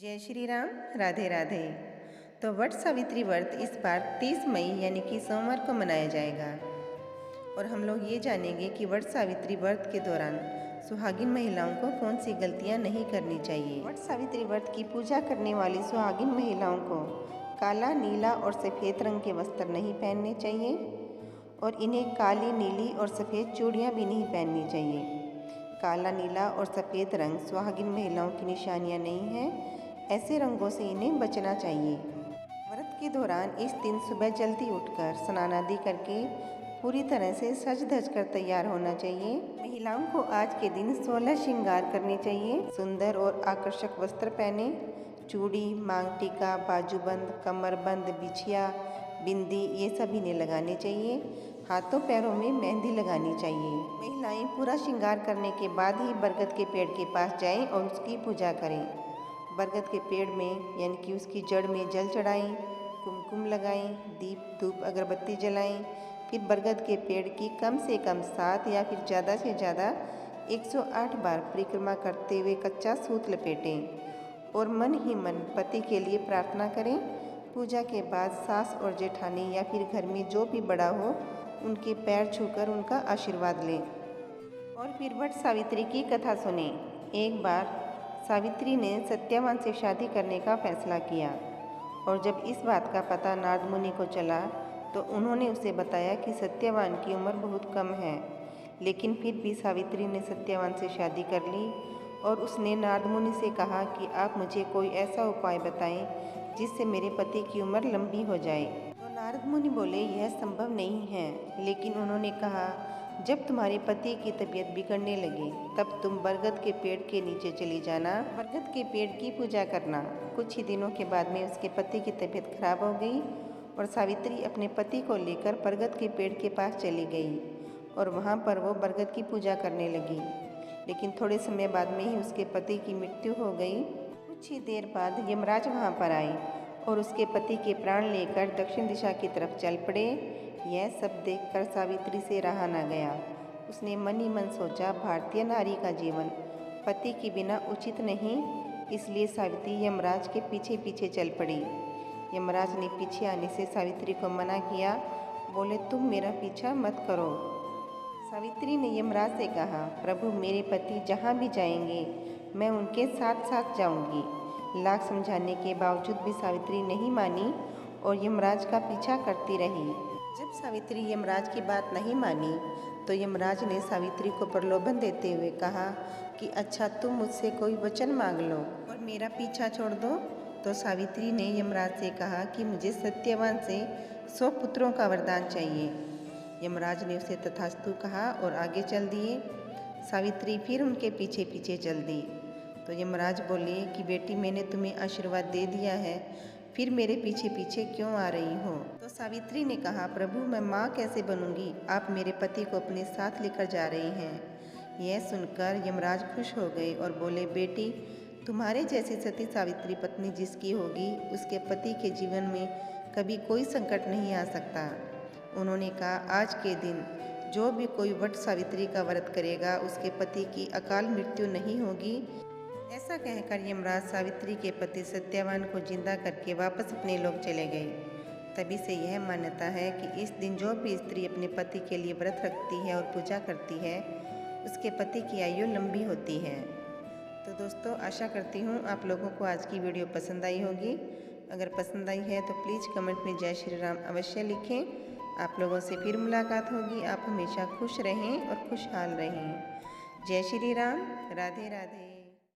जय श्री राम। राधे राधे। तो वट सावित्री व्रत इस बार 30 मई यानी कि सोमवार को मनाया जाएगा और हम लोग ये जानेंगे कि वट सावित्री व्रत के दौरान सुहागिन महिलाओं को कौन सी गलतियां नहीं करनी चाहिए। वट सावित्री व्रत की पूजा करने वाली सुहागिन महिलाओं को काला, नीला और सफ़ेद रंग के वस्त्र नहीं पहनने चाहिए और इन्हें काली, नीली और सफ़ेद चूड़ियाँ भी नहीं पहननी चाहिए। काला, नीला और सफ़ेद रंग सुहागिन महिलाओं की निशानियाँ नहीं हैं। ऐसे रंगों से इन्हें बचना चाहिए। व्रत के दौरान इस दिन सुबह जल्दी उठकर स्नान आदि करके पूरी तरह से सज धज कर तैयार होना चाहिए। महिलाओं को आज के दिन 16 श्रृंगार करने चाहिए। सुंदर और आकर्षक वस्त्र पहने, चूड़ी, मांग टीका, बाजूबंद, कमरबंद, बिछिया, बिंदी ये सब इन्हें लगाने चाहिए। हाथों पैरों में मेहंदी लगानी चाहिए। महिलाएं पूरा श्रृंगार करने के बाद ही बरगद के पेड़ के पास जाएं और उसकी पूजा करें। बरगद के पेड़ में यानी कि उसकी जड़ में जल चढ़ाएं, कुमकुम लगाएं, दीप धूप अगरबत्ती जलाएं। फिर बरगद के पेड़ की कम से कम 7 या फिर ज़्यादा से ज़्यादा 108 बार परिक्रमा करते हुए कच्चा सूत लपेटें और मन ही मन पति के लिए प्रार्थना करें। पूजा के बाद सास और जेठानी या फिर घर में जो भी बड़ा हो उनके पैर छूकर उनका आशीर्वाद लें और फिर वट सावित्री की कथा सुने। एक बार सावित्री ने सत्यवान से शादी करने का फैसला किया और जब इस बात का पता नारद मुनि को चला तो उन्होंने उसे बताया कि सत्यवान की उम्र बहुत कम है। लेकिन फिर भी सावित्री ने सत्यवान से शादी कर ली और उसने नारद मुनि से कहा कि आप मुझे कोई ऐसा उपाय बताएं जिससे मेरे पति की उम्र लंबी हो जाए। तो नारद मुनि बोले यह संभव नहीं है, लेकिन उन्होंने कहा जब तुम्हारे पति की तबीयत बिगड़ने लगे तब तुम बरगद के पेड़ के नीचे चली जाना, बरगद के पेड़ की पूजा करना। कुछ ही दिनों के बाद में उसके पति की तबीयत खराब हो गई और सावित्री अपने पति को लेकर बरगद के पेड़ के पास चली गई और वहाँ पर वो बरगद की पूजा करने लगी। लेकिन थोड़े समय बाद में ही उसके पति की मृत्यु हो गई। कुछ ही देर बाद यमराज वहाँ पर आए और उसके पति के प्राण लेकर दक्षिण दिशा की तरफ चल पड़े। यह सब देखकर सावित्री से रहा न गया। उसने मन ही मन सोचा भारतीय नारी का जीवन पति के बिना उचित नहीं, इसलिए सावित्री यमराज के पीछे पीछे चल पड़ी। यमराज ने पीछे आने से सावित्री को मना किया, बोले तुम मेरा पीछा मत करो। सावित्री ने यमराज से कहा प्रभु मेरे पति जहाँ भी जाएंगे मैं उनके साथ साथ जाऊंगी। लाख समझाने के बावजूद भी सावित्री नहीं मानी और यमराज का पीछा करती रही। जब सावित्री यमराज की बात नहीं मानी तो यमराज ने सावित्री को प्रलोभन देते हुए कहा कि अच्छा तुम मुझसे कोई वचन मांग लो और मेरा पीछा छोड़ दो। तो सावित्री ने यमराज से कहा कि मुझे सत्यवान से 100 पुत्रों का वरदान चाहिए। यमराज ने उसे तथास्तु कहा और आगे चल दिए। सावित्री फिर उनके पीछे पीछे चल दी। तो यमराज बोले कि बेटी मैंने तुम्हें आशीर्वाद दे दिया है, फिर मेरे पीछे पीछे क्यों आ रही हो। तो सावित्री ने कहा प्रभु मैं माँ कैसे बनूंगी, आप मेरे पति को अपने साथ लेकर जा रही हैं। यह सुनकर यमराज खुश हो गए और बोले बेटी तुम्हारे जैसी सती सावित्री पत्नी जिसकी होगी उसके पति के जीवन में कभी कोई संकट नहीं आ सकता। उन्होंने कहा आज के दिन जो भी कोई वट सावित्री का व्रत करेगा उसके पति की अकाल मृत्यु नहीं होगी। ऐसा कहकर यमराज सावित्री के पति सत्यवान को जिंदा करके वापस अपने लोग चले गए। तभी से यह मान्यता है कि इस दिन जो भी स्त्री अपने पति के लिए व्रत रखती है और पूजा करती है उसके पति की आयु लंबी होती है। तो दोस्तों आशा करती हूँ आप लोगों को आज की वीडियो पसंद आई होगी। अगर पसंद आई है तो प्लीज़ कमेंट में जय श्री राम अवश्य लिखें। आप लोगों से फिर मुलाकात होगी। आप हमेशा खुश रहें और खुशहाल रहें। जय श्री राम। राधे राधे।